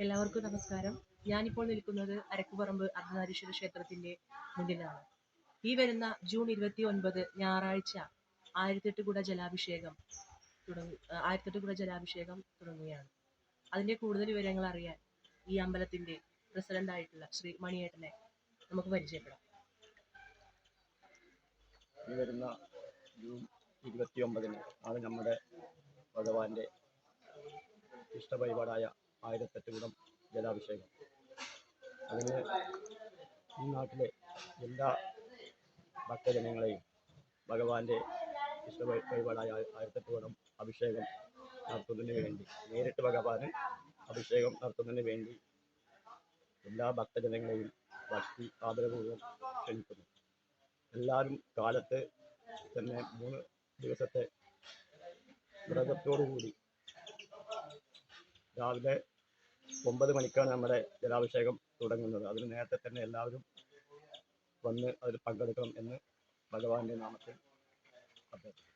എല്ലാവർക്കും നമസ്കാരം. ഞാനിപ്പോൾ നിൽക്കുന്നത് അരക്കുപറമ്പ് അർദ്ധനാരീശ്വര ക്ഷേത്രത്തിന്റെ മുന്നിലാണ്. ഈ വരുന്ന ജൂൺ 29 ഞായറാഴ്ച 1008 കുട ജലാഭിഷേകം തുടങ്ങുകയാണ്. അതിന്റെ കൂടുതൽ വിവരങ്ങൾ അറിയാൻ ഈ അമ്പലത്തിന്റെ പ്രസിഡന്റ് ആയിട്ടുള്ള ശ്രീ മണിയേട്ടനെ നമുക്ക് പരിചയപ്പെടാം. ഈ വരുന്ന ജൂൺ 29 ആണ് നമ്മുടെ ഭഗവാന്റെ ഇഷ്ടവഴിപാടായ 1008 കുടം ജലാഭിഷേകം. അതിന് ഈ നാട്ടിലെ എല്ലാ ഭക്തജനങ്ങളെയും ഭഗവാന്റെ ഇഷ്ടവഴിപാടായ 1008 കുടം അഭിഷേകം നടത്തുന്നതിന് വേണ്ടി, നേരിട്ട് ഭഗവാന് അഭിഷേകം നടത്തുന്നതിന് വേണ്ടി എല്ലാ ഭക്തജനങ്ങളെയും ഭക്തി ആദരപൂർവ്വം ക്ഷണിക്കുന്നു. എല്ലാവരും കാലത്ത് തന്നെ 3 ദിവസത്തെ വ്രതത്തോടുകൂടി രാവിലെ 9 മണിക്കാണ് നമ്മുടെ ജലാഭിഷേകം തുടങ്ങുന്നത്. അതിന് നേരത്തെ തന്നെ എല്ലാവരും വന്ന് അതിൽ പങ്കെടുക്കണം എന്ന് ഭഗവാന്റെ നാമത്തിൽ അഭ്യർത്ഥിക്കുന്നു.